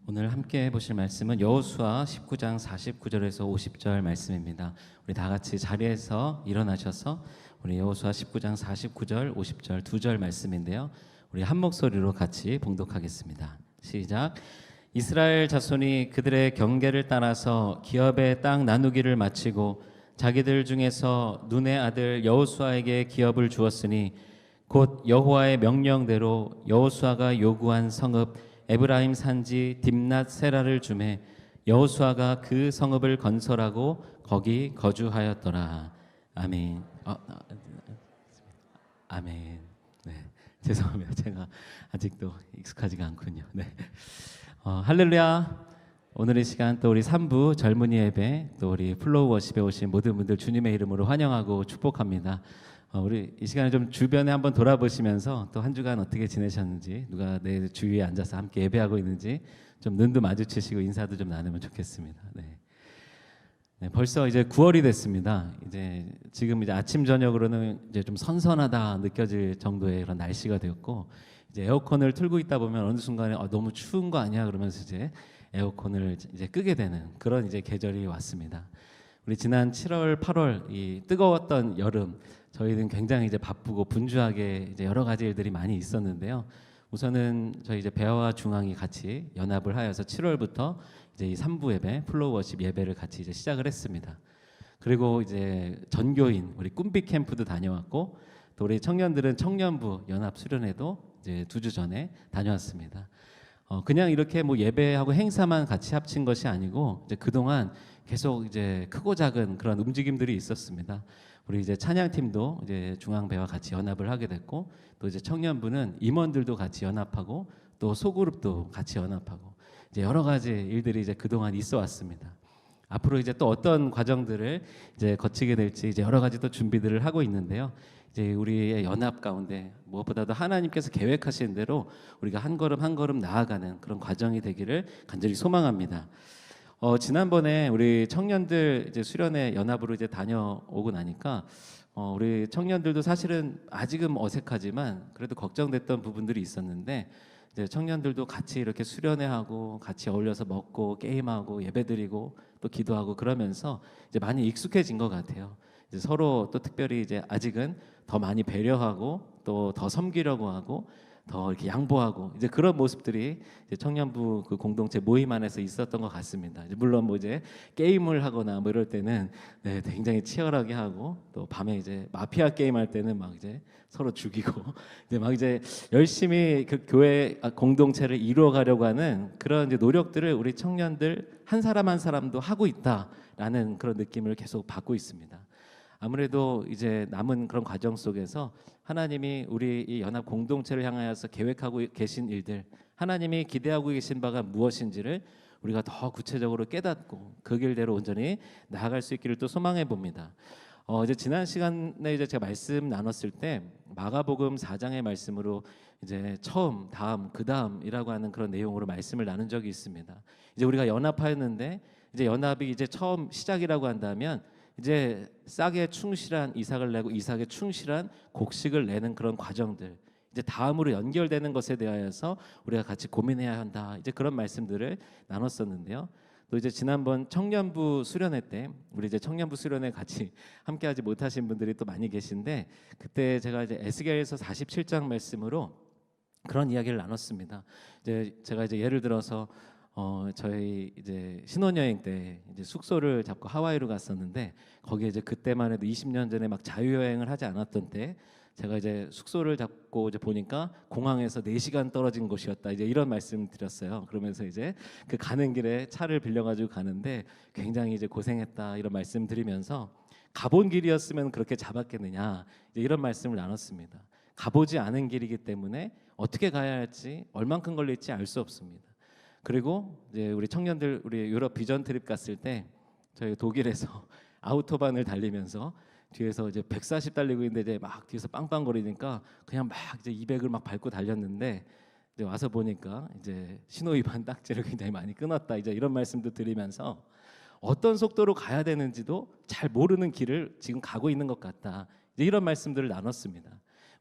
오늘 함께 보실 말씀은 여호수아 19장 49절에서 50절 말씀입니다. 우리 다 같이 자리에서 일어나셔서 우리 여호수아 19장 49절, 50절 두 절 말씀인데요. 우리 한 목소리로 같이 봉독하겠습니다. 시작. 이스라엘 자손이 그들의 경계를 따라서 기업의 땅 나누기를 마치고 자기들 중에서 눈의 아들 여호수아에게 기업을 주었으니 곧 여호와의 명령대로 여호수아가 요구한 성읍 에브라임 산지 딥낫 세라를 주매 여호수아가 그 성읍을 건설하고 거기 거주하였더라. 아멘. 아멘. 네, 죄송합니다. 제가 아직도 익숙하지가 않군요. 네. 할렐루야. 오늘 이 시간 또 우리 3부 젊은이 예배 또 우리 플로우 워십에 오신 모든 분들 주님의 이름으로 환영하고 축복합니다. 우리 이 시간에 좀 주변에 한번 돌아보시면서 또 한 주간 어떻게 지내셨는지, 누가 내 주위에 앉아서 함께 예배하고 있는지 좀 눈도 마주치시고 인사도 좀 나누면 좋겠습니다. 네, 벌써 이제 9월이 됐습니다. 이제 지금 이제 아침 저녁으로는 이제 좀 선선하다 느껴질 정도의 그런 날씨가 되었고, 이제 에어컨을 틀고 있다 보면 어느 순간에 너무 추운 거 아니야 그러면서 이제 에어컨을 이제 끄게 되는 그런 이제 계절이 왔습니다. 우리 지난 7월, 8월 이 뜨거웠던 여름, 저희는 굉장히 이제 바쁘고 분주하게 이제 여러 가지 일들이 많이 있었는데요. 우선은 저희 이제 배화와 중앙이 같이 연합을 하여서 7월부터 이제 이 3부 예배, 플로우 워십 예배를 같이 이제 시작을 했습니다. 그리고 이제 전교인 우리 꿈빛 캠프도 다녀왔고, 또 우리 청년들은 청년부 연합 수련회도 이제 2주 전에 다녀왔습니다. 그냥 이렇게 뭐 예배하고 행사만 같이 합친 것이 아니고 이제 그동안 계속 이제 크고 작은 그런 움직임들이 있었습니다. 우리 이제 찬양팀도 이제 중앙배와 같이 연합을 하게 됐고, 또 이제 청년부는 임원들도 같이 연합하고, 또 소그룹도 같이 연합하고, 이제 여러 가지 일들이 이제 그동안 있어 왔습니다. 앞으로 이제 또 어떤 과정들을 이제 거치게 될지 이제 여러 가지 또 준비들을 하고 있는데요. 이제 우리의 연합 가운데 무엇보다도 하나님께서 계획하신 대로 우리가 한 걸음 한 걸음 나아가는 그런 과정이 되기를 간절히 소망합니다. 지난번에 우리 청년들 이제 수련회 연합으로 이제 다녀오고 나니까 우리 청년들도 사실은 아직은 어색하지만 그래도 걱정됐던 부분들이 있었는데, 이제 청년들도 같이 이렇게 수련회하고 같이 어울려서 먹고 게임하고 예배드리고 또 기도하고 그러면서 이제 많이 익숙해진 것 같아요. 이제 서로 또 특별히 이제 아직은 더 많이 배려하고 또 더 섬기려고 하고 더 이렇게 양보하고 이제 그런 모습들이 이제 청년부 그 공동체 모임 안에서 있었던 것 같습니다. 이제 물론 뭐 이제 게임을 하거나 뭐 이럴 때는 네, 굉장히 치열하게 하고, 또 밤에 이제 마피아 게임 할 때는 막 이제 서로 죽이고 이제 막 이제 열심히 그 교회 공동체를 이루어가려고 하는 그런 이제 노력들을 우리 청년들 한 사람 한 사람도 하고 있다라는 그런 느낌을 계속 받고 있습니다. 아무래도 이제 남은 그런 과정 속에서 하나님이 우리 이 연합 공동체를 향하여서 계획하고 계신 일들, 하나님이 기대하고 계신 바가 무엇인지를 우리가 더 구체적으로 깨닫고 그 길대로 온전히 나아갈 수 있기를 또 소망해 봅니다. 이제 지난 시간에 이제 제가 말씀 나눴을 때 마가복음 4장의 말씀으로 이제 처음, 다음, 그 다음이라고 하는 그런 내용으로 말씀을 나눈 적이 있습니다. 이제 우리가 연합하였는데 이제 연합이 이제 처음 시작이라고 한다면 이제 싹에 충실한 이삭을 내고 이삭에 충실한 곡식을 내는 그런 과정들, 이제 다음으로 연결되는 것에 대하여서 우리가 같이 고민해야 한다, 이제 그런 말씀들을 나눴었는데요. 또 이제 지난번 청년부 수련회 때 우리 이제 청년부 수련회 같이 함께하지 못하신 분들이 또 많이 계신데, 그때 제가 이제 에스겔서 47장 말씀으로 그런 이야기를 나눴습니다. 이제 제가 이제 예를 들어서 저희 이제 신혼여행 때 이제 숙소를 잡고 하와이로 갔었는데, 거기에 이제 그때만 해도 20년 전에 막 자유여행을 하지 않았던 때 제가 이제 숙소를 잡고 이제 보니까 공항에서 4시간 떨어진 곳이었다, 이제 이런 말씀 드렸어요. 그러면서 이제 그 가는 길에 차를 빌려가지고 가는데 굉장히 이제 고생했다, 이런 말씀 드리면서 가본 길이었으면 그렇게 잡았겠느냐, 이제 이런 말씀을 나눴습니다. 가보지 않은 길이기 때문에 어떻게 가야 할지, 얼만큼 걸릴지 알 수 없습니다. 그리고 이제 우리 청년들 우리 유럽 비전 트립 갔을 때 저희 독일에서 아우토반을 달리면서 뒤에서 이제 140 달리고 있는데 이제 막 뒤에서 빵빵거리니까 그냥 막 이제 200을 막 밟고 달렸는데, 이제 와서 보니까 이제 신호위반 딱지를 굉장히 많이 끊었다, 이제 이런 말씀도 드리면서 어떤 속도로 가야 되는지도 잘 모르는 길을 지금 가고 있는 것 같다, 이제 이런 말씀들을 나눴습니다.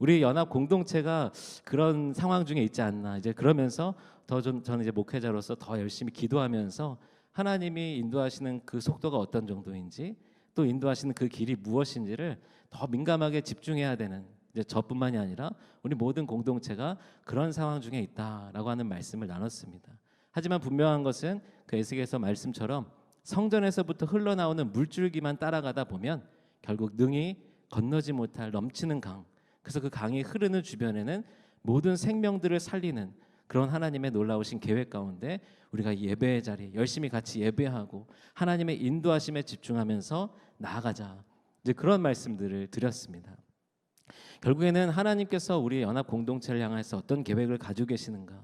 우리 연합 공동체가 그런 상황 중에 있지 않나. 이제 그러면서 저는 이제 목회자로서 더 열심히 기도하면서 하나님이 인도하시는 그 속도가 어떤 정도인지 또 인도하시는 그 길이 무엇인지를 더 민감하게 집중해야 되는, 이제 저뿐만이 아니라 우리 모든 공동체가 그런 상황 중에 있다라고 하는 말씀을 나눴습니다. 하지만 분명한 것은 그 에스겔서 말씀처럼 성전에서부터 흘러나오는 물줄기만 따라가다 보면 결국 능히 건너지 못할 넘치는 강, 그래서 그 강이 흐르는 주변에는 모든 생명들을 살리는 그런 하나님의 놀라우신 계획 가운데 우리가 예배의 자리 열심히 같이 예배하고 하나님의 인도하심에 집중하면서 나아가자, 이제 그런 말씀들을 드렸습니다. 결국에는 하나님께서 우리 연합 공동체를 향해서 어떤 계획을 가지고 계시는가,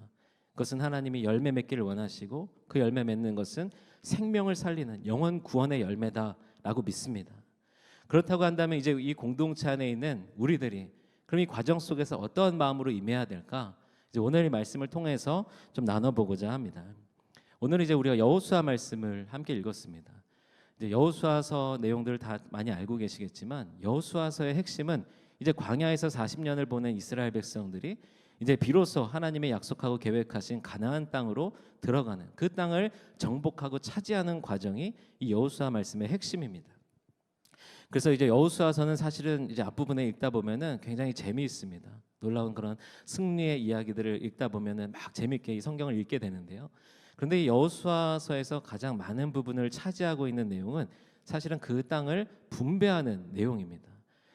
그것은 하나님이 열매 맺기를 원하시고 그 열매 맺는 것은 생명을 살리는 영혼 구원의 열매다라고 믿습니다. 그렇다고 한다면 이제 이 공동체 안에 있는 우리들이 그럼 이 과정 속에서 어떤 마음으로 임해야 될까? 이제 오늘 이 말씀을 통해서 좀 나눠보고자 합니다. 오늘 이제 우리가 여호수아 말씀을 함께 읽었습니다. 이제 여호수아서 내용들을 다 많이 알고 계시겠지만 여호수아서의 핵심은 이제 광야에서 40년을 보낸 이스라엘 백성들이 이제 비로소 하나님의 약속하고 계획하신 가나안 땅으로 들어가는 그 땅을 정복하고 차지하는 과정이 이 여호수아 말씀의 핵심입니다. 그래서 이제 여호수아서는 사실은 이제 앞부분에 읽다 보면은 굉장히 재미있습니다. 놀라운 그런 승리의 이야기들을 읽다 보면은 막 재미있게 이 성경을 읽게 되는데요. 그런데 이 여호수아서에서 가장 많은 부분을 차지하고 있는 내용은 사실은 그 땅을 분배하는 내용입니다.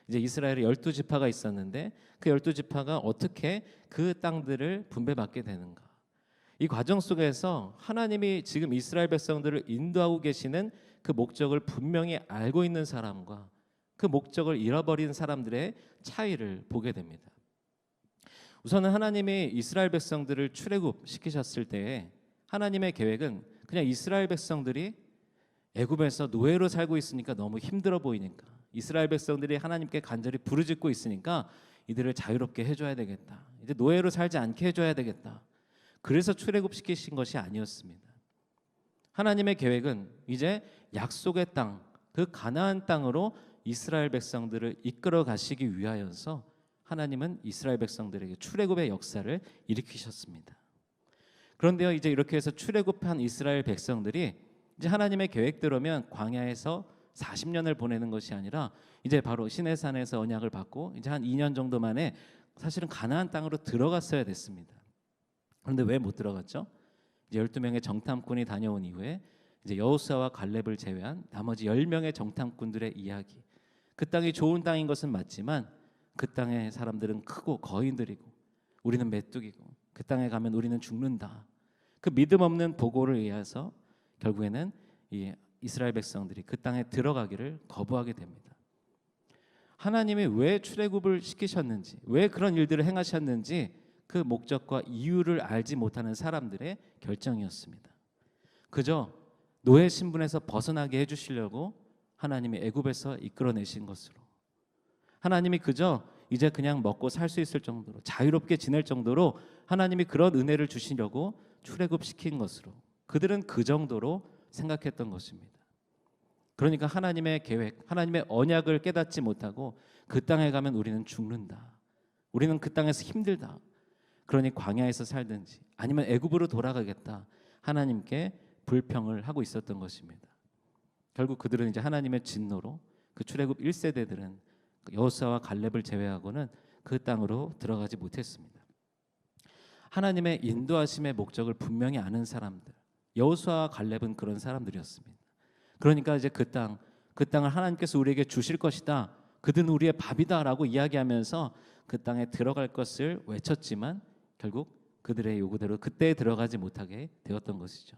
이제 이스라엘에 12지파가 있었는데 그 12지파가 어떻게 그 땅들을 분배받게 되는가. 이 과정 속에서 하나님이 지금 이스라엘 백성들을 인도하고 계시는 그 목적을 분명히 알고 있는 사람과 그 목적을 잃어버린 사람들의 차이를 보게 됩니다. 우선은 하나님이 이스라엘 백성들을 출애굽시키셨을 때에 하나님의 계획은 그냥 이스라엘 백성들이 애굽에서 노예로 살고 있으니까 너무 힘들어 보이니까 이스라엘 백성들이 하나님께 간절히 부르짖고 있으니까 이들을 자유롭게 해줘야 되겠다. 이제 노예로 살지 않게 해줘야 되겠다. 그래서 출애굽시키신 것이 아니었습니다. 하나님의 계획은 이제 약속의 땅, 그 가나안 땅으로 이스라엘 백성들을 이끌어 가시기 위하여서 하나님은 이스라엘 백성들에게 출애굽의 역사를 일으키셨습니다. 그런데요, 이제 이렇게 해서 출애굽한 이스라엘 백성들이 이제 하나님의 계획대로면 광야에서 40년을 보내는 것이 아니라 이제 바로 시내산에서 언약을 받고 이제 한 2년 정도 만에 사실은 가나안 땅으로 들어갔어야 됐습니다. 그런데 왜 못 들어갔죠? 이제 12명의 정탐꾼이 다녀온 이후에 이제 여호수아와 갈렙을 제외한 나머지 10명의 정탐꾼들의 이야기. 그 땅이 좋은 땅인 것은 맞지만 그 땅의 사람들은 크고 거인들이고 우리는 메뚜기고 그 땅에 가면 우리는 죽는다. 그 믿음 없는 보고를 의해서 결국에는 이 이스라엘 백성들이 그 땅에 들어가기를 거부하게 됩니다. 하나님이 왜 출애굽을 시키셨는지, 왜 그런 일들을 행하셨는지 그 목적과 이유를 알지 못하는 사람들의 결정이었습니다. 그저 노예 신분에서 벗어나게 해주시려고 하나님이 애굽에서 이끌어내신 것으로, 하나님이 그저 이제 그냥 먹고 살 수 있을 정도로 자유롭게 지낼 정도로 하나님이 그런 은혜를 주시려고 출애굽시킨 것으로 그들은 그 정도로 생각했던 것입니다. 그러니까 하나님의 계획, 하나님의 언약을 깨닫지 못하고 그 땅에 가면 우리는 죽는다. 우리는 그 땅에서 힘들다. 그러니 광야에서 살든지 아니면 애굽으로 돌아가겠다. 하나님께 불평을 하고 있었던 것입니다. 결국 그들은 이제 하나님의 진노로 그 출애굽 1세대들은 여호수아와 갈렙을 제외하고는 그 땅으로 들어가지 못했습니다. 하나님의 인도하심의 목적을 분명히 아는 사람들, 여호수아와 갈렙은 그런 사람들이었습니다. 그러니까 이제 그 땅을 하나님께서 우리에게 주실 것이다. 그들은 우리의 밥이다라고 이야기하면서 그 땅에 들어갈 것을 외쳤지만 결국 그들의 요구대로 그때 들어가지 못하게 되었던 것이죠.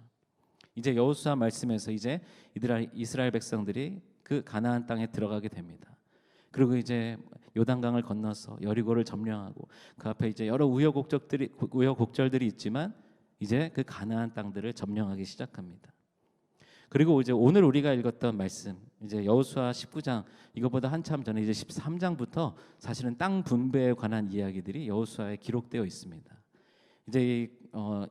이제 여호수아 말씀에서 이제 이스라엘 백성들이 그 가나안 땅에 들어가게 됩니다. 그리고 이제 요단강을 건너서 여리고를 점령하고 그 앞에 이제 여러 우여곡절들이 있지만 이제 그 가나안 땅들을 점령하기 시작합니다. 그리고 이제 오늘 우리가 읽었던 말씀, 이제 여호수아 19장 이거보다 한참 전에 이제 13장부터 사실은 땅 분배에 관한 이야기들이 여호수아에 기록되어 있습니다. 이제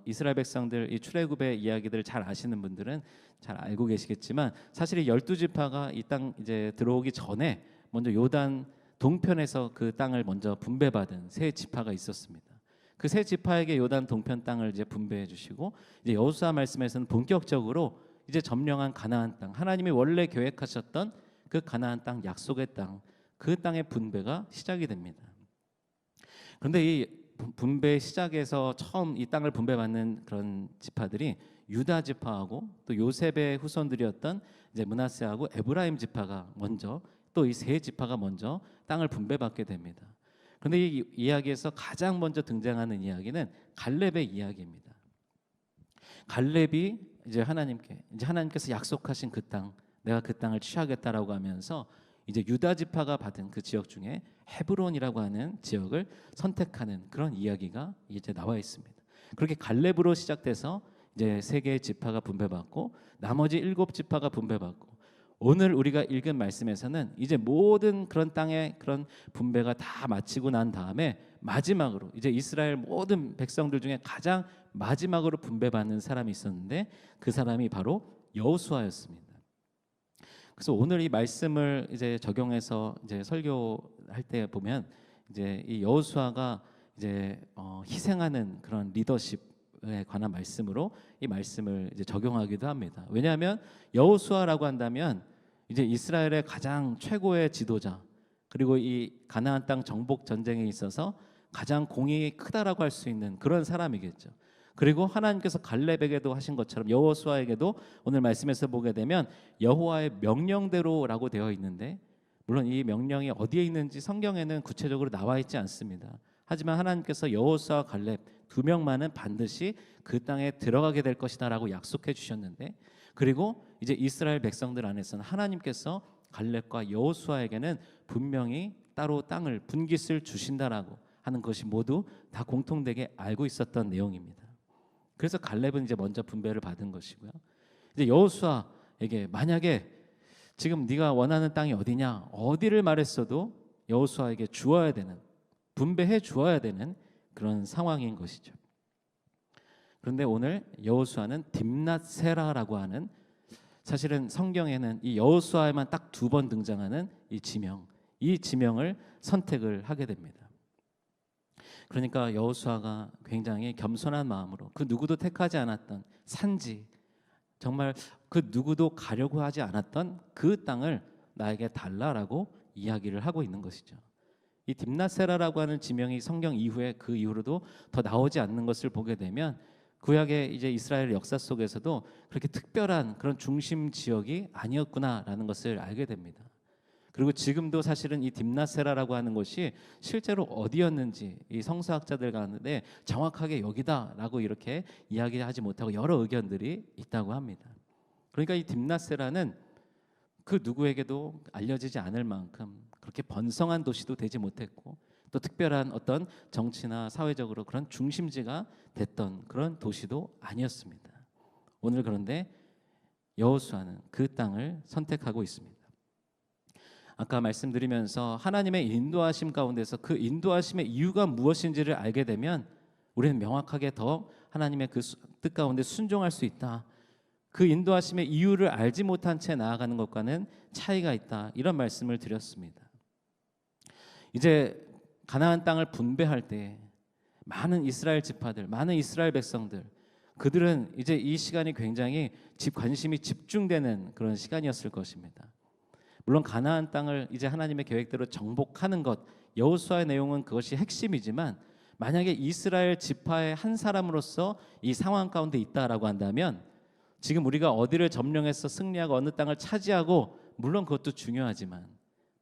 이스라엘 백성들 이 출애굽의 이야기들을 잘 아시는 분들은 잘 알고 계시겠지만 사실 이 12지파가 이 땅 이제 들어오기 전에 먼저 요단 동편에서 그 땅을 먼저 분배받은 세 지파가 있었습니다. 그 세 지파에게 요단 동편 땅을 이제 분배해 주시고 이제 여호수아 말씀에서는 본격적으로 이제 점령한 가나안 땅, 하나님이 원래 계획하셨던 그 가나안 땅, 약속의 땅, 그 땅의 분배가 시작이 됩니다. 그런데 이 분배 시작에서 처음 이 땅을 분배받는 그런 지파들이 유다 지파하고 또 요셉의 후손들이었던 이제 므낫세하고 에브라임 지파가 먼저, 또 이 세 지파가 먼저 땅을 분배받게 됩니다. 그런데 이 이야기에서 가장 먼저 등장하는 이야기는 갈렙의 이야기입니다. 갈렙이 이제 하나님께서 약속하신 그 땅, 내가 그 땅을 취하겠다라고 하면서 이제 유다 지파가 받은 그 지역 중에 헤브론이라고 하는 지역을 선택하는 그런 이야기가 이제 나와 있습니다. 그렇게 갈렙으로 시작돼서 이제 세 개의 지파가 분배받고 나머지 7지파가 분배받고, 오늘 우리가 읽은 말씀에서는 이제 모든 그런 땅의 그런 분배가 다 마치고 난 다음에 마지막으로 이제 이스라엘 모든 백성들 중에 가장 마지막으로 분배받는 사람이 있었는데 그 사람이 바로 여호수아였습니다. 그래서 오늘 이 말씀을 이제 적용해서 이제 설교할 때 보면 이제 이 여호수아가 이제 희생하는 그런 리더십에 관한 말씀으로 이 말씀을 이제 적용하기도 합니다. 왜냐하면 여호수아라고 한다면 이제 이스라엘의 가장 최고의 지도자, 그리고 이 가나안 땅 정복 전쟁에 있어서 가장 공이 크다라고 할 수 있는 그런 사람이겠죠. 그리고 하나님께서 갈렙에게도 하신 것처럼 여호수아에게도 오늘 말씀에서 보게 되면 여호와의 명령대로라고 되어 있는데, 물론 이 명령이 어디에 있는지 성경에는 구체적으로 나와 있지 않습니다. 하지만 하나님께서 여호수아, 갈렙 두 명만은 반드시 그 땅에 들어가게 될 것이다라고 약속해 주셨는데, 그리고 이제 이스라엘 백성들 안에서는 하나님께서 갈렙과 여호수아에게는 분명히 따로 땅을 분깃을 주신다라고 하는 것이 모두 다 공통되게 알고 있었던 내용입니다. 그래서 갈렙은 이제 먼저 분배를 받은 것이고요. 이제 여호수아에게 만약에 지금 네가 원하는 땅이 어디냐, 어디를 말했어도 여호수아에게 주어야 되는, 분배해 주어야 되는 그런 상황인 것이죠. 그런데 오늘 여호수아는 딥낫세라라고 하는, 사실은 성경에는 이 여호수아에만 딱 2번 등장하는 이 지명, 이 지명을 선택을 하게 됩니다. 그러니까 여호수아가 굉장히 겸손한 마음으로 그 누구도 택하지 않았던 산지, 정말 그 누구도 가려고 하지 않았던 그 땅을 나에게 달라라고 이야기를 하고 있는 것이죠. 이 딥낫세라라고 하는 지명이 성경 이후에 그 이후로도 더 나오지 않는 것을 보게 되면 구약의 이제 이스라엘 역사 속에서도 그렇게 특별한 그런 중심 지역이 아니었구나라는 것을 알게 됩니다. 그리고 지금도 사실은 이 딥낫세라라고 하는 곳이 실제로 어디였는지 이 성서학자들 가운데 정확하게 여기다라고 이렇게 이야기하지 못하고 여러 의견들이 있다고 합니다. 그러니까 이 딥낫세라는 그 누구에게도 알려지지 않을 만큼 그렇게 번성한 도시도 되지 못했고, 또 특별한 어떤 정치나 사회적으로 그런 중심지가 됐던 그런 도시도 아니었습니다. 오늘 그런데 여호수아는 그 땅을 선택하고 있습니다. 아까 말씀드리면서 하나님의 인도하심 가운데서 그 인도하심의 이유가 무엇인지를 알게 되면 우리는 명확하게 더 하나님의 그 뜻 가운데 순종할 수 있다. 그 인도하심의 이유를 알지 못한 채 나아가는 것과는 차이가 있다. 이런 말씀을 드렸습니다. 이제 가나안 땅을 분배할 때 많은 이스라엘 지파들, 많은 이스라엘 백성들, 그들은 이제 이 시간이 굉장히 관심이 집중되는 그런 시간이었을 것입니다. 물론 가나안 땅을 이제 하나님의 계획대로 정복하는 것, 여호수아의 내용은 그것이 핵심이지만, 만약에 이스라엘 지파의 한 사람으로서 이 상황 가운데 있다라고 한다면 지금 우리가 어디를 점령해서 승리하고 어느 땅을 차지하고, 물론 그것도 중요하지만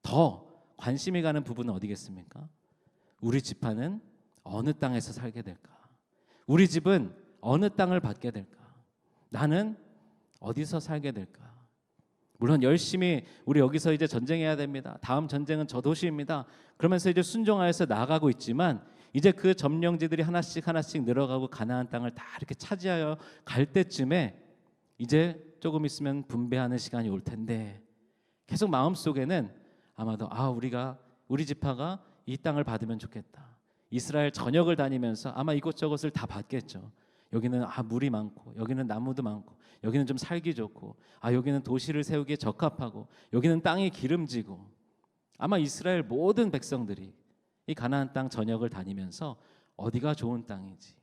더 관심이 가는 부분은 어디겠습니까? 우리 지파는 어느 땅에서 살게 될까? 우리 집은 어느 땅을 받게 될까? 나는 어디서 살게 될까? 물론 열심히 우리 여기서 이제 전쟁해야 됩니다. 다음 전쟁은 저 도시입니다. 그러면서 이제 순종하여서 나아가고 있지만, 이제 그 점령지들이 하나씩 하나씩 늘어가고 가나안 땅을 다 이렇게 차지하여 갈 때쯤에 이제 조금 있으면 분배하는 시간이 올 텐데, 계속 마음속에는 아마도 우리 지파가 이 땅을 받으면 좋겠다. 이스라엘 전역을 다니면서 아마 이곳저곳을 다 받겠죠. 여기는 물이 많고, 여기는 나무도 많고, 여기는 좀 살기 좋고, 여기는 도시를 세우기에 적합하고, 여기는 땅이 기름지고, 아마 이스라엘 모든 백성들이 이 가나안 땅 전역을 다니면서 어디가 좋은 땅인지,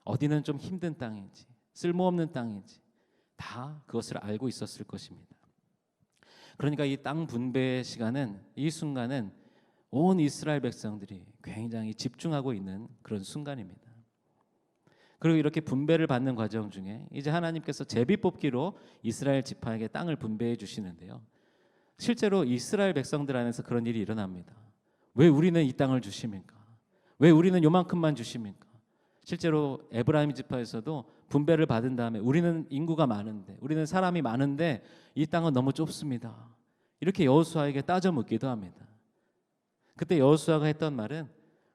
어디는 좀 힘든 땅인지, 쓸모없는 땅인지 다 그것을 알고 있었을 것입니다. 그러니까 이 땅 분배의 시간은, 이 순간은 온 이스라엘 백성들이 굉장히 집중하고 있는 그런 순간입니다. 그리고 이렇게 분배를 받는 과정 중에 이제 하나님께서 제비뽑기로 이스라엘 지파에게 땅을 분배해 주시는데요. 실제로 이스라엘 백성들 안에서 그런 일이 일어납니다. 왜 우리는 이 땅을 주십니까? 왜 우리는 요만큼만 주십니까? 실제로 에브라임 지파에서도 분배를 받은 다음에 우리는 인구가 많은데, 우리는 사람이 많은데 이 땅은 너무 좁습니다. 이렇게 여호수아에게 따져 묻기도 합니다. 그때 여호수아가 했던 말은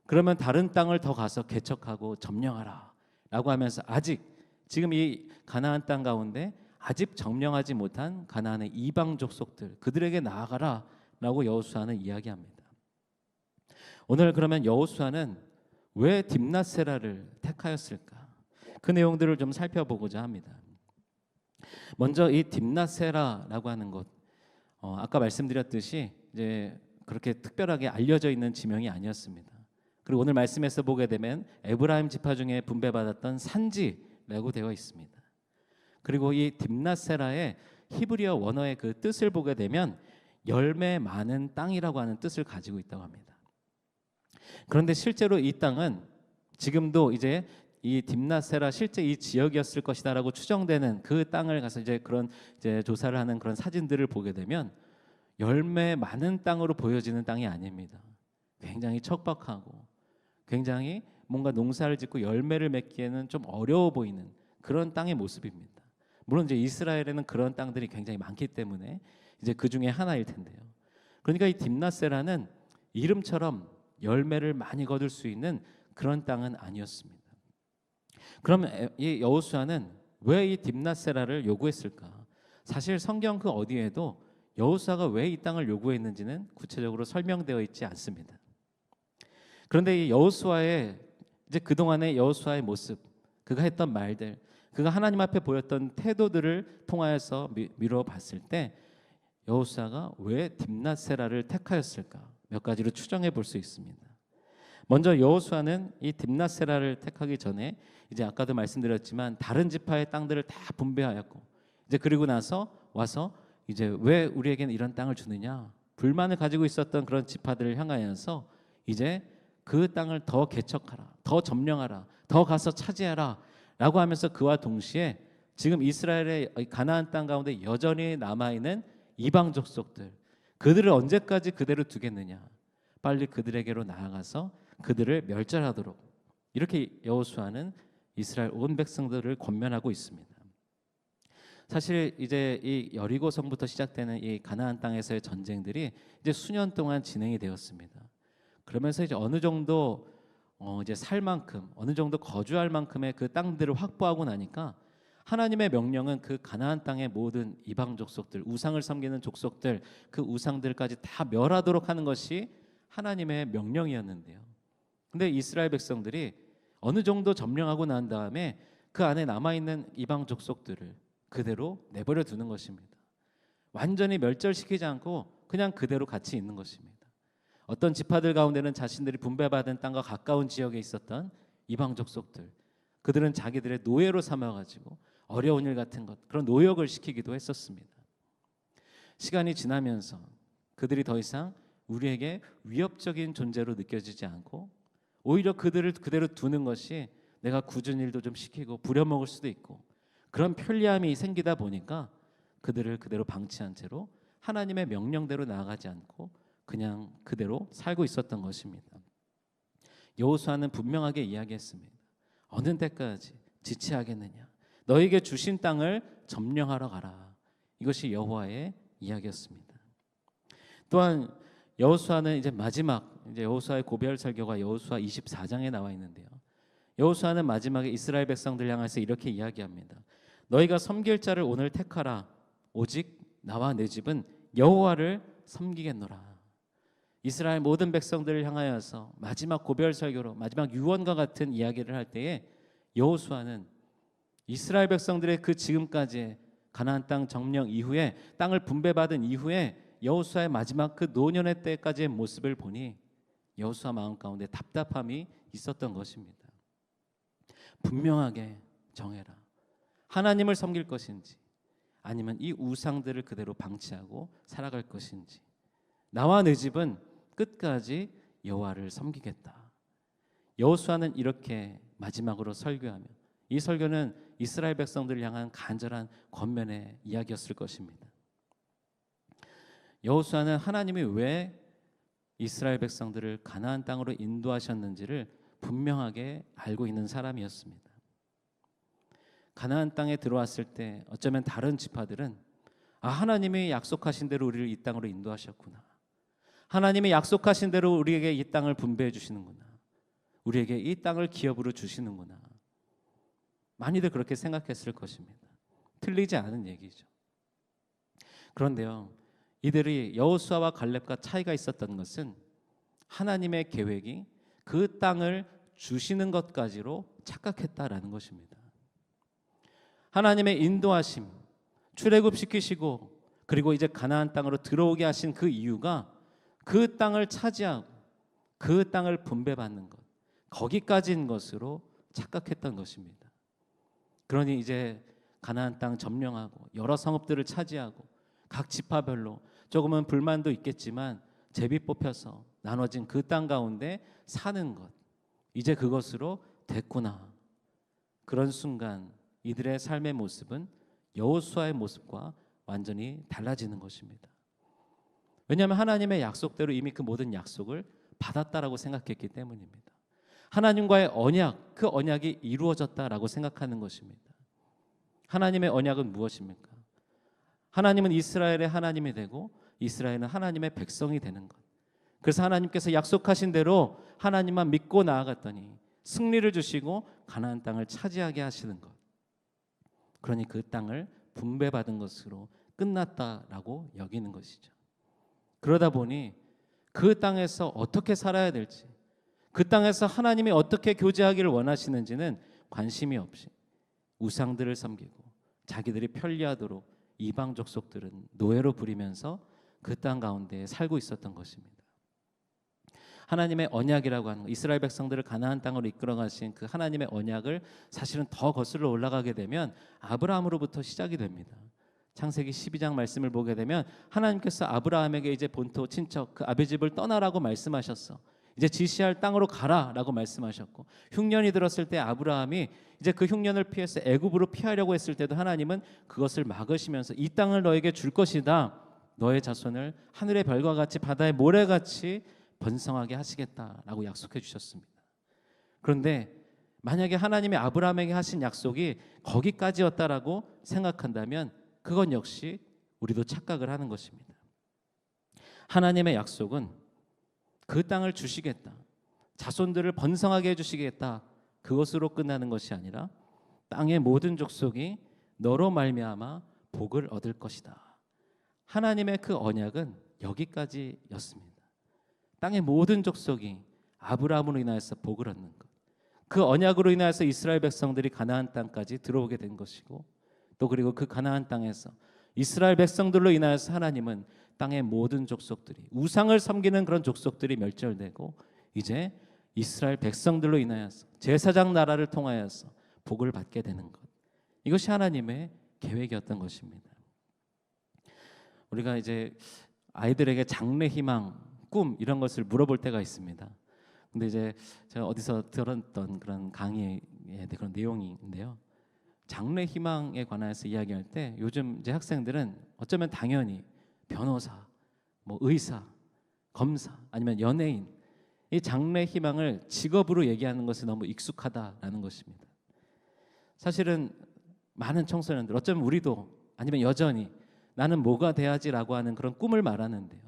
그러면 다른 땅을 더 가서 개척하고 점령하라 라고 하면서 아직 지금 이 가나안 땅 가운데 아직 점령하지 못한 가나안의 이방 족속들, 그들에게 나아가라 라고 여호수아는 이야기합니다. 오늘 그러면 여호수아는 왜 딥낫세라를 택하였을까? 그 내용들을 좀 살펴보고자 합니다. 먼저 이 딥낫세라라고 하는 곳, 아까 말씀드렸듯이 이제 그렇게 특별하게 알려져 있는 지명이 아니었습니다. 그리고 오늘 말씀에서 보게 되면 에브라임 지파 중에 분배받았던 산지라고 되어 있습니다. 그리고 이 딥낫세라의 히브리어 원어의 그 뜻을 보게 되면 열매 많은 땅이라고 하는 뜻을 가지고 있다고 합니다. 그런데 실제로 이 땅은 지금도 이제 이 딥낫세라 실제 이 지역이었을 것이다라고 추정되는 그 땅을 가서 이제 그런 이제 조사를 하는 그런 사진들을 보게 되면 열매 많은 땅으로 보여지는 땅이 아닙니다. 굉장히 척박하고 굉장히 뭔가 농사를 짓고 열매를 맺기에는 좀 어려워 보이는 그런 땅의 모습입니다. 물론 이제 이스라엘에는 그런 땅들이 굉장히 많기 때문에 이제 그 중에 하나일 텐데요. 그러니까 이 딥낫세라는 이름처럼 열매를 많이 거둘 수 있는 그런 땅은 아니었습니다. 그러면 이 여호수아는 왜 이 딥낫세라를 요구했을까? 사실 성경 그 어디에도 여호수아가 왜 이 땅을 요구했는지는 구체적으로 설명되어 있지 않습니다. 그런데 이 여호수아의 이제 그동안의 여호수아의 모습, 그가 했던 말들, 그가 하나님 앞에 보였던 태도들을 통하여서 미뤄봤을 때 여호수아가 왜 딥낫세라를 택하였을까? 몇 가지로 추정해 볼 수 있습니다. 먼저 여호수아는 이 딥낫세라를 택하기 전에 이제 아까도 말씀드렸지만 다른 지파의 땅들을 다 분배하였고, 이제 그리고 나서 와서 이제 왜 우리에게는 이런 땅을 주느냐 불만을 가지고 있었던 그런 지파들을 향하여서 이제 그 땅을 더 개척하라, 더 점령하라, 더 가서 차지하라 라고 하면서 그와 동시에 지금 이스라엘의 가나안 땅 가운데 여전히 남아있는 이방 족속들, 그들을 언제까지 그대로 두겠느냐, 빨리 그들에게로 나아가서 그들을 멸절하도록, 이렇게 여호수아는 이스라엘 온 백성들을 권면하고 있습니다. 사실 이제 이 여리고성부터 시작되는 이 가나안 땅에서의 전쟁들이 이제 수년 동안 진행이 되었습니다. 그러면서 이제 어느 정도 이제 살 만큼, 어느 정도 거주할 만큼의 그 땅들을 확보하고 나니까 하나님의 명령은 그 가나안 땅의 모든 이방 족속들, 우상을 섬기는 족속들, 그 우상들까지 다 멸하도록 하는 것이 하나님의 명령이었는데요. 근데 이스라엘 백성들이 어느 정도 점령하고 난 다음에 그 안에 남아있는 이방 족속들을 그대로 내버려 두는 것입니다. 완전히 멸절시키지 않고 그냥 그대로 같이 있는 것입니다. 어떤 지파들 가운데는 자신들이 분배받은 땅과 가까운 지역에 있었던 이방 족속들, 그들은 자기들의 노예로 삼아가지고 어려운 일 같은 것, 그런 노역을 시키기도 했었습니다. 시간이 지나면서 그들이 더 이상 우리에게 위협적인 존재로 느껴지지 않고 오히려 그들을 그대로 두는 것이 내가 굳은 일도 좀 시키고 부려먹을 수도 있고 그런 편리함이 생기다 보니까 그들을 그대로 방치한 채로 하나님의 명령대로 나아가지 않고 그냥 그대로 살고 있었던 것입니다. 여호수아는 분명하게 이야기했습니다. 어느 때까지 지체하겠느냐? 너에게 주신 땅을 점령하러 가라. 이것이 여호와의 이야기였습니다. 또한 여호수아는 이제 마지막 이제 여호수아의 고별 설교가 여호수아 24장에 나와 있는데요. 여호수아는 마지막에 이스라엘 백성들 향해서 이렇게 이야기합니다. 너희가 섬길 자를 오늘 택하라. 오직 나와 내 집은 여호와를 섬기겠노라. 이스라엘 모든 백성들을 향하여서 마지막 고별 설교로 마지막 유언과 같은 이야기를 할 때에 여호수아는 이스라엘 백성들의 그 지금까지의 가나안 땅 점령 이후에 땅을 분배받은 이후에 여호수아의 마지막 그 노년의 때까지의 모습을 보니 여호수아 마음 가운데 답답함이 있었던 것입니다. 분명하게 정해라. 하나님을 섬길 것인지 아니면 이 우상들을 그대로 방치하고 살아갈 것인지, 나와 내 집은 끝까지 여호와를 섬기겠다. 여호수아는 이렇게 마지막으로 설교하며, 이 설교는 이스라엘 백성들을 향한 간절한 권면의 이야기였을 것입니다. 여호수아는 하나님이 왜 이스라엘 백성들을 가나안 땅으로 인도하셨는지를 분명하게 알고 있는 사람이었습니다. 가나안 땅에 들어왔을 때 어쩌면 다른 지파들은 하나님이 약속하신 대로 우리를 이 땅으로 인도하셨구나. 하나님이 약속하신 대로 우리에게 이 땅을 분배해 주시는구나. 우리에게 이 땅을 기업으로 주시는구나. 많이들 그렇게 생각했을 것입니다. 틀리지 않은 얘기죠. 그런데요, 이들이 여호수아와 갈렙과 차이가 있었던 것은 하나님의 계획이 그 땅을 주시는 것까지로 착각했다라는 것입니다. 하나님의 인도하심, 출애굽시키시고 그리고 이제 가나안 땅으로 들어오게 하신 그 이유가 그 땅을 차지하고 그 땅을 분배받는 것, 거기까지인 것으로 착각했던 것입니다. 그러니 이제 가나안 땅 점령하고 여러 성읍들을 차지하고 각 지파별로 조금은 불만도 있겠지만 제비 뽑혀서 나눠진 그 땅 가운데 사는 것, 이제 그것으로 됐구나. 그런 순간 이들의 삶의 모습은 여호수아의 모습과 완전히 달라지는 것입니다. 왜냐하면 하나님의 약속대로 이미 그 모든 약속을 받았다라고 생각했기 때문입니다. 하나님과의 언약, 그 언약이 이루어졌다라고 생각하는 것입니다. 하나님의 언약은 무엇입니까? 하나님은 이스라엘의 하나님이 되고 이스라엘은 하나님의 백성이 되는 것. 그래서 하나님께서 약속하신 대로 하나님만 믿고 나아갔더니 승리를 주시고 가나안 땅을 차지하게 하시는 것. 그러니 그 땅을 분배받은 것으로 끝났다라고 여기는 것이죠. 그러다 보니 그 땅에서 어떻게 살아야 될지, 그 땅에서 하나님이 어떻게 교제하기를 원하시는지는 관심이 없이 우상들을 섬기고 자기들이 편리하도록 이방 족속들은 노예로 부리면서 그 땅 가운데 살고 있었던 것입니다. 하나님의 언약이라고 하는 것, 이스라엘 백성들을 가나안 땅으로 이끌어 가신 그 하나님의 언약을 사실은 더 거슬러 올라가게 되면 아브라함으로부터 시작이 됩니다. 창세기 12장 말씀을 보게 되면 하나님께서 아브라함에게 이제 본토 친척 그 아비 집을 떠나라고 말씀하셨어. 이제 지시할 땅으로 가라라고 말씀하셨고, 흉년이 들었을 때 아브라함이 이제 그 흉년을 피해서 애굽으로 피하려고 했을 때도 하나님은 그것을 막으시면서 이 땅을 너에게 줄 것이다. 너의 자손을 하늘의 별과 같이 바다의 모래같이 번성하게 하시겠다라고 약속해 주셨습니다. 그런데 만약에 하나님이 아브라함에게 하신 약속이 거기까지였다라고 생각한다면 그건 역시 우리도 착각을 하는 것입니다. 하나님의 약속은 그 땅을 주시겠다, 자손들을 번성하게 해주시겠다, 그것으로 끝나는 것이 아니라 땅의 모든 족속이 너로 말미암아 복을 얻을 것이다. 하나님의 그 언약은 여기까지였습니다. 땅의 모든 족속이 아브라함으로 인하여서 복을 얻는 것, 그 언약으로 인하여서 이스라엘 백성들이 가나안 땅까지 들어오게 된 것이고, 또 그리고 그 가나안 땅에서 이스라엘 백성들로 인하여서 하나님은 땅의 모든 족속들이, 우상을 섬기는 그런 족속들이 멸절되고 이제 이스라엘 백성들로 인하여서 제사장 나라를 통하여서 복을 받게 되는 것, 이것이 하나님의 계획이었던 것입니다. 우리가 이제 아이들에게 장래 희망, 꿈 이런 것을 물어볼 때가 있습니다. 근데 이제 제가 어디서 들었던 그런 강의의 그런 내용인데요, 장래 희망에 관해서 이야기할 때 요즘 이제 학생들은 어쩌면 당연히 변호사, 뭐 의사, 검사, 아니면 연예인, 이 장래 희망을 직업으로 얘기하는 것이 너무 익숙하다라는 것입니다. 사실은 많은 청소년들, 어쩌면 우리도 아니면 여전히 나는 뭐가 돼야지라고 하는 그런 꿈을 말하는데요,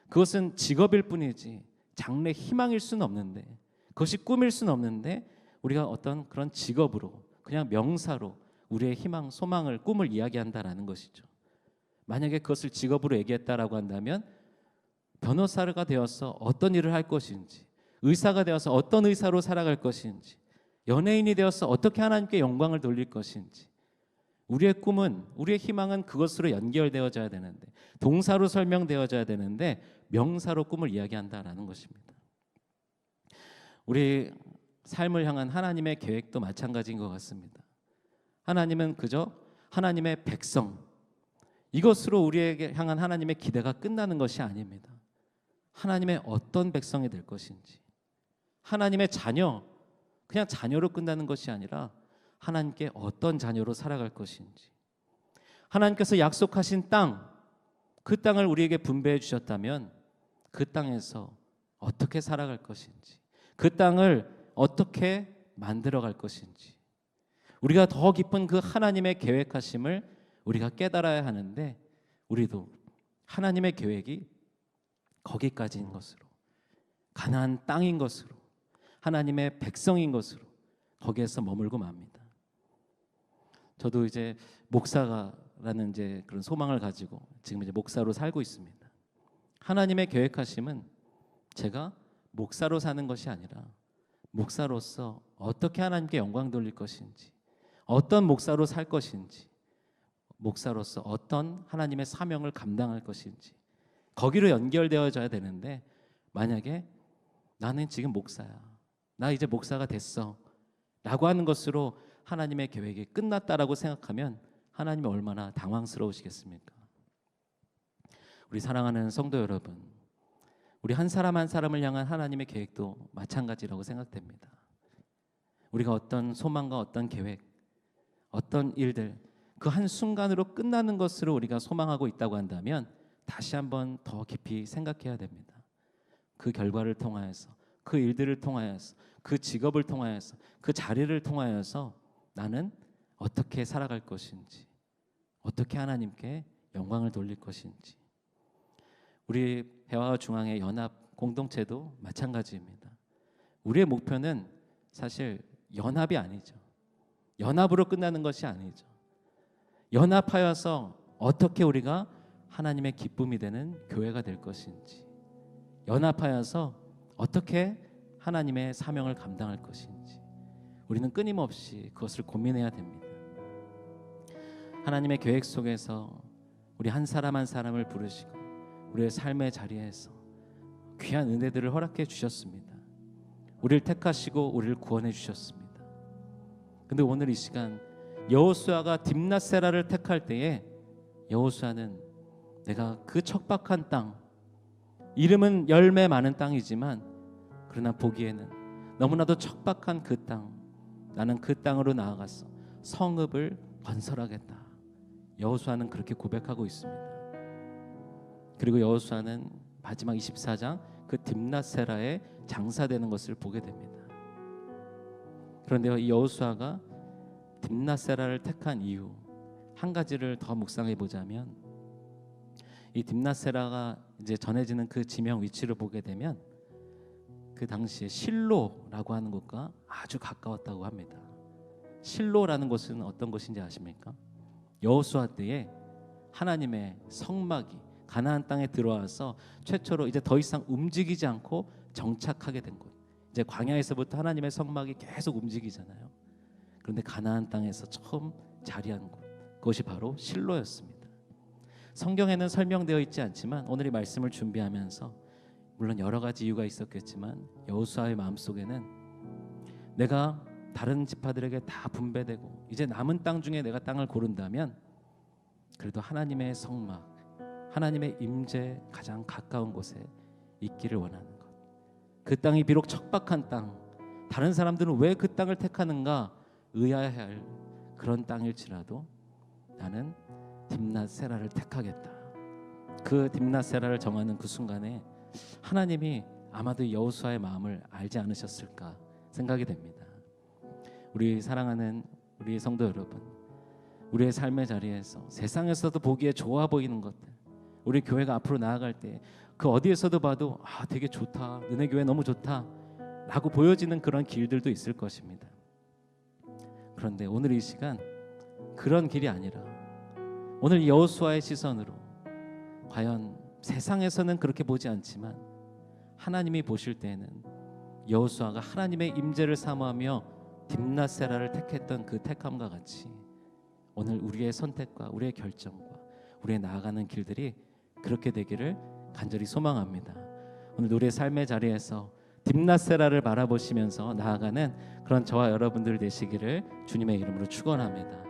그것은 직업일 뿐이지 장래 희망일 수는 없는데, 그것이 꿈일 수는 없는데 우리가 어떤 그런 직업으로, 그냥 명사로 우리의 희망, 소망을, 꿈을 이야기한다라는 것이죠. 만약에 그것을 직업으로 얘기했다라고 한다면 변호사가 되어서 어떤 일을 할 것인지, 의사가 되어서 어떤 의사로 살아갈 것인지, 연예인이 되어서 어떻게 하나님께 영광을 돌릴 것인지, 우리의 꿈은, 우리의 희망은 그것으로 연결되어져야 되는데, 동사로 설명되어져야 되는데 명사로 꿈을 이야기한다라는 것입니다. 우리 삶을 향한 하나님의 계획도 마찬가지인 것 같습니다. 하나님은 그저 하나님의 백성, 이것으로 우리에게 향한 하나님의 기대가 끝나는 것이 아닙니다. 하나님의 어떤 백성이 될 것인지, 하나님의 자녀, 그냥 자녀로 끝나는 것이 아니라 하나님께 어떤 자녀로 살아갈 것인지, 하나님께서 약속하신 땅, 그 땅을 우리에게 분배해 주셨다면 그 땅에서 어떻게 살아갈 것인지, 그 땅을 어떻게 만들어 갈 것인지, 우리가 더 깊은 그 하나님의 계획하심을 우리가 깨달아야 하는데, 우리도 하나님의 계획이 거기까지인 것으로, 가나안 땅인 것으로, 하나님의 백성인 것으로 거기에서 머물고 맙니다. 저도 이제 목사라는 이제 그런 소망을 가지고 지금 이제 목사로 살고 있습니다. 하나님의 계획하심은 제가 목사로 사는 것이 아니라 목사로서 어떻게 하나님께 영광 돌릴 것인지, 어떤 목사로 살 것인지, 목사로서 어떤 하나님의 사명을 감당할 것인지, 거기로 연결되어져야 되는데, 만약에 나는 지금 목사야, 나 이제 목사가 됐어 라고 하는 것으로 하나님의 계획이 끝났다라고 생각하면 하나님이 얼마나 당황스러우시겠습니까? 우리 사랑하는 성도 여러분, 우리 한 사람 한 사람을 향한 하나님의 계획도 마찬가지라고 생각됩니다. 우리가 어떤 소망과 어떤 계획, 어떤 일들, 그 한순간으로 끝나는 것으로 우리가 소망하고 있다고 한다면 다시 한번 더 깊이 생각해야 됩니다. 그 결과를 통하여서, 그 일들을 통하여서, 그 직업을 통하여서, 그 자리를 통하여서 나는 어떻게 살아갈 것인지, 어떻게 하나님께 영광을 돌릴 것인지. 우리 배화와 중앙의 연합 공동체도 마찬가지입니다. 우리의 목표는 사실 연합이 아니죠. 연합으로 끝나는 것이 아니죠. 연합하여서 어떻게 우리가 하나님의 기쁨이 되는 교회가 될 것인지, 연합하여서 어떻게 하나님의 사명을 감당할 것인지, 우리는 끊임없이 그것을 고민해야 됩니다. 하나님의 계획 속에서 우리 한 사람 한 사람을 부르시고 우리의 삶의 자리에서 귀한 은혜들을 허락해 주셨습니다. 우리를 택하시고 우리를 구원해 주셨습니다. 근데 오늘 이 시간 여호수아가 딥낫세라를 택할 때에 여호수아는 내가 그 척박한 땅, 이름은 열매 많은 땅이지만 그러나 보기에는 너무나도 척박한 그 땅, 나는 그 땅으로 나아가서 성읍을 건설하겠다. 여호수아는 그렇게 고백하고 있습니다. 그리고 여호수아는 마지막 24장 그 딥낫세라에 장사되는 것을 보게 됩니다. 그런데 이 여호수아가 딥낫세라를 택한 이유 한 가지를 더 묵상해 보자면, 이 딥낫세라가 이제 전해지는 그 지명 위치를 보게 되면 그 당시에 실로라고 하는 곳과 아주 가까웠다고 합니다. 실로라는 곳은 어떤 곳인지 아십니까? 여호수아 때에 하나님의 성막이 가나안 땅에 들어와서 최초로 이제 더 이상 움직이지 않고 정착하게 된 곳. 이제 광야에서부터 하나님의 성막이 계속 움직이잖아요. 그런데 가나안 땅에서 처음 자리한 곳, 그것이 바로 실로였습니다. 성경에는 설명되어 있지 않지만 오늘 이 말씀을 준비하면서 물론 여러 가지 이유가 있었겠지만 여호수아의 마음속에는 내가 다른 지파들에게 다 분배되고 이제 남은 땅 중에 내가 땅을 고른다면 그래도 하나님의 성막, 하나님의 임재 가장 가까운 곳에 있기를 원하는 것. 그 땅이 비록 척박한 땅, 다른 사람들은 왜 그 땅을 택하는가 의아해할 그런 땅일지라도 나는 딥낫세라를 택하겠다. 그 딥낫세라를 정하는 그 순간에 하나님이 아마도 여호수아의 마음을 알지 않으셨을까 생각이 됩니다. 우리 사랑하는 우리 성도 여러분, 우리의 삶의 자리에서 세상에서도 보기에 좋아 보이는 것들, 우리 교회가 앞으로 나아갈 때 그 어디에서도 봐도 되게 좋다, 너네 교회 너무 좋다 라고 보여지는 그런 길들도 있을 것입니다. 그런데 오늘 이 시간 그런 길이 아니라 오늘 여호수아의 시선으로 과연 세상에서는 그렇게 보지 않지만 하나님이 보실 때에는 여호수아가 하나님의 임재를 사모하며 딥낫세라를 택했던 그 택함과 같이 오늘 우리의 선택과 우리의 결정과 우리의 나아가는 길들이 그렇게 되기를 간절히 소망합니다. 오늘 우리의 삶의 자리에서 딥나세라를 바라보시면서 나아가는 그런 저와 여러분들 되시기를 주님의 이름으로 축원합니다.